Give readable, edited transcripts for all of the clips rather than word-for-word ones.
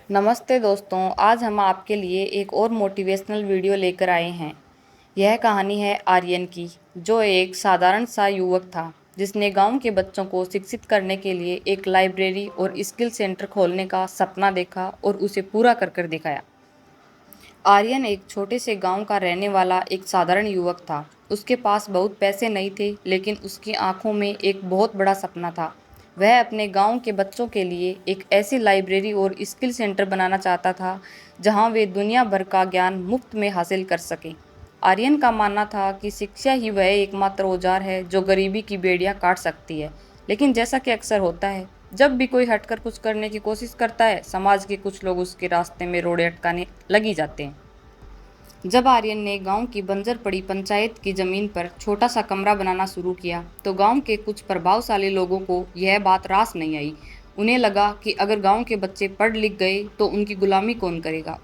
नमस्ते दोस्तों, आज हम आपके लिए एक और मोटिवेशनल वीडियो लेकर आए हैं। यह कहानी है आर्यन की, जो एक साधारण सा युवक था जिसने गांव के बच्चों को शिक्षित करने के लिए एक लाइब्रेरी और स्किल सेंटर खोलने का सपना देखा और उसे पूरा कर दिखाया। आर्यन एक छोटे से गांव का रहने वाला एक साधारण युवक था। उसके पास बहुत पैसे नहीं थे, लेकिन उसकी आंखों में एक बहुत बड़ा सपना था। वह अपने गांव के बच्चों के लिए एक ऐसी लाइब्रेरी और स्किल सेंटर बनाना चाहता था जहां वे दुनिया भर का ज्ञान मुफ्त में हासिल कर सकें। आर्यन का मानना था कि शिक्षा ही वह एकमात्र औजार है जो गरीबी की बेड़ियां काट सकती है। लेकिन जैसा कि अक्सर होता है, जब भी कोई हटकर कुछ करने की कोशिश करता है, समाज के कुछ लोग उसके रास्ते में रोड़े अटकाने लगी जाते हैं। जब आर्यन ने गांव की बंजर पड़ी पंचायत की जमीन पर छोटा सा कमरा बनाना शुरू किया, तो गांव के कुछ प्रभावशाली लोगों को यह बात रास नहीं आई। उन्हें लगा कि अगर गांव के बच्चे पढ़ लिख गए तो उनकी गुलामी कौन करेगा।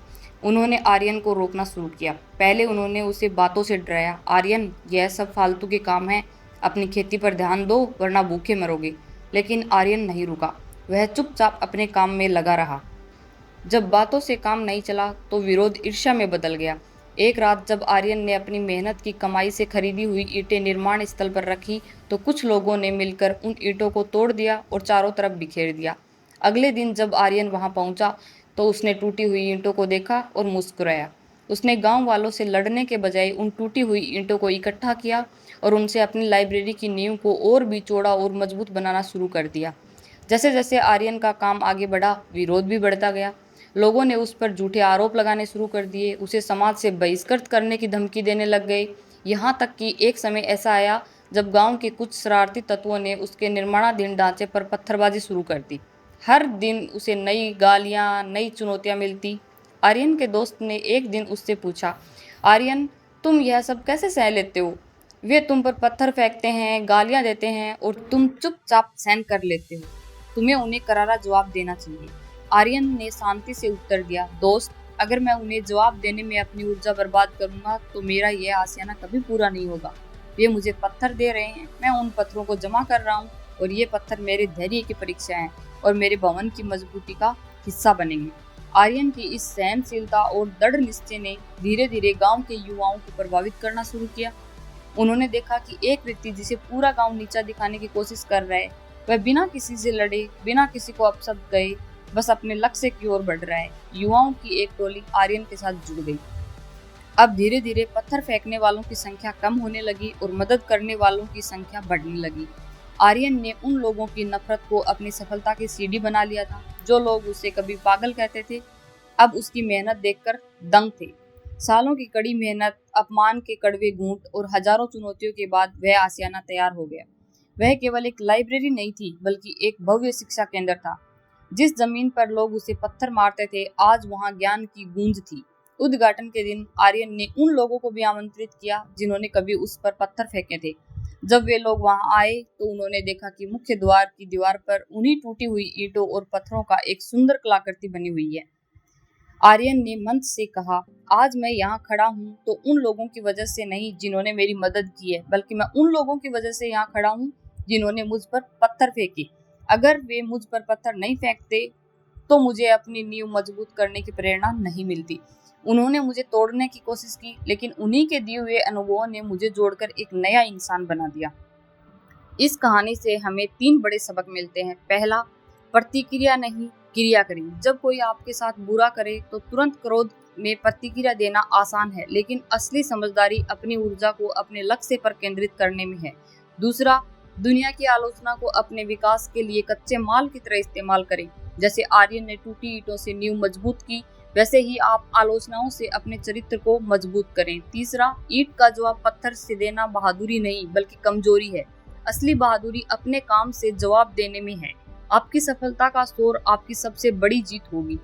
उन्होंने आर्यन को रोकना शुरू किया। पहले उन्होंने उसे बातों से डराया, आर्यन, यह सब फालतू के काम है, अपनी खेती पर ध्यान दो वरना भूखे मरोगे। लेकिन आर्यन नहीं रुका। वह चुपचाप अपने काम में लगा रहा। जब बातों से काम नहीं चला तो विरोध ईर्ष्या में बदल गया। एक रात जब आर्यन ने अपनी मेहनत की कमाई से खरीदी हुई ईंटें निर्माण स्थल पर रखी, तो कुछ लोगों ने मिलकर उन ईंटों को तोड़ दिया और चारों तरफ बिखेर दिया। अगले दिन जब आर्यन वहां पहुंचा तो उसने टूटी हुई ईंटों को देखा और मुस्कुराया। उसने गांव वालों से लड़ने के बजाय उन टूटी हुई ईंटों को इकट्ठा किया और उनसे अपनी लाइब्रेरी की नींव को और भी चौड़ा और मजबूत बनाना शुरू कर दिया। जैसे जैसे आर्यन का काम आगे बढ़ा, विरोध भी बढ़ता गया। लोगों ने उस पर झूठे आरोप लगाने शुरू कर दिए, उसे समाज से बहिष्कृत करने की धमकी देने लग गए। यहाँ तक कि एक समय ऐसा आया जब गांव के कुछ शरारती तत्वों ने उसके निर्माणाधीन ढांचे पर पत्थरबाजी शुरू कर दी। हर दिन उसे नई गालियाँ, नई चुनौतियाँ मिलती। आर्यन के दोस्त ने एक दिन उससे पूछा, आर्यन, तुम यह सब कैसे सह लेते हो? वे तुम पर पत्थर फेंकते हैं, गालियाँ देते हैं और तुम चुपचाप सहन कर लेते हो। तुम्हें उन्हें करारा जवाब देना चाहिए। आर्यन ने शांति से उत्तर दिया, दोस्त, अगर मैं उन्हें जवाब देने में अपनी ऊर्जा बर्बाद करूंगा तो मेरा यह आशियाना कभी पूरा नहीं होगा। वे मुझे पत्थर दे रहे हैं, मैं उन पत्थरों को जमा कर रहा हूँ और ये पत्थर मेरे धैर्य की परीक्षा है और मेरे भवन की मजबूती का हिस्सा बनेंगे। आर्यन की इस सहनशीलता और दृढ़ निश्चय ने धीरे धीरे गांव के युवाओं को प्रभावित करना शुरू किया। उन्होंने देखा कि एक व्यक्ति जिसे पूरा गांव नीचा दिखाने की कोशिश कर रहा है, वह बिना किसी से लड़े, बिना किसी को अपशब्द गए, बस अपने लक्ष्य की ओर बढ़ रहा है। युवाओं की एक टोली आर्यन के साथ जुड़ गई। अब धीरे धीरे पत्थर फेंकने वालों की संख्या कम होने लगी और मदद करने वालों की संख्या बढ़ने लगी। आर्यन ने उन लोगों की नफरत को अपनी सफलता की सीढ़ी बना लिया था। जो लोग उसे कभी पागल कहते थे, अब उसकी मेहनत देखकर दंग थे। सालों की कड़ी मेहनत, अपमान के कड़वे घूंट और हजारों चुनौतियों के बाद वह आशियाना तैयार हो गया। वह केवल एक लाइब्रेरी नहीं थी, बल्कि एक भव्य शिक्षा केंद्र था। जिस जमीन पर लोग उसे पत्थर मारते थे, आज वहां ज्ञान की गूंज थी। उद्घाटन के दिन आर्यन ने उन लोगों को भी आमंत्रित किया जिन्होंने कभी उस पर पत्थर फेंके थे। जब वे लोग वहां आए तो उन्होंने देखा कि मुख्य द्वार की दीवार पर उन्हीं टूटी हुई ईंटों और पत्थरों का एक सुंदर कलाकृति बनी हुई है। आर्यन ने मंच से कहा, आज मैं यहाँ खड़ा हूँ तो उन लोगों की वजह से नहीं जिन्होंने मेरी मदद की है, बल्कि मैं उन लोगों की वजह से यहाँ खड़ा हूँ जिन्होंने मुझ पर पत्थर फेंके। अगर वे मुझ पर पत्थर नहीं फेंकते तो मुझे अपनी नींव मजबूत करने की प्रेरणा नहीं मिलती। उन्होंने मुझे तोड़ने की कोशिश की, लेकिन उन्हीं के दिए हुए अनुभवों ने मुझे जोड़कर एक नया इंसान बना दिया। इस कहानी से हमें 3 बड़े सबक मिलते हैं। पहला, प्रतिक्रिया नहीं, क्रिया करें। जब कोई आपके साथ बुरा करे तो तुरंत क्रोध में प्रतिक्रिया देना आसान है, लेकिन असली समझदारी अपनी ऊर्जा को अपने लक्ष्य पर केंद्रित करने में है। दूसरा, दुनिया की आलोचना को अपने विकास के लिए कच्चे माल की तरह इस्तेमाल करें। जैसे आर्यन ने टूटी ईंटों से नींव मजबूत की, वैसे ही आप आलोचनाओं से अपने चरित्र को मजबूत करें। तीसरा, ईंट का जवाब पत्थर से देना बहादुरी नहीं, बल्कि कमजोरी है। असली बहादुरी अपने काम से जवाब देने में है। आपकी सफलता का शोर आपकी सबसे बड़ी जीत होगी।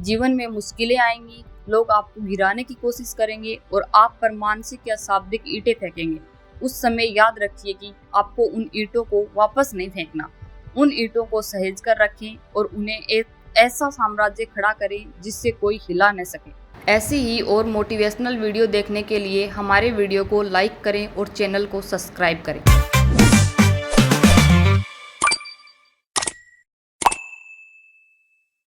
जीवन में मुश्किलें आएंगी, लोग आपको गिराने की कोशिश करेंगे और आप पर मानसिक या शाब्दिक ईंटें फेंकेंगे। उस समय याद रखिए कि आपको उन ईंटों को वापस नहीं फेंकना। उन ईंटों को सहेज कर रखें और उन्हें एक ऐसा साम्राज्य खड़ा करें जिससे कोई हिला न सके। ऐसी ही और मोटिवेशनल वीडियो देखने के लिए हमारे वीडियो को लाइक करें और चैनल को सब्सक्राइब करें।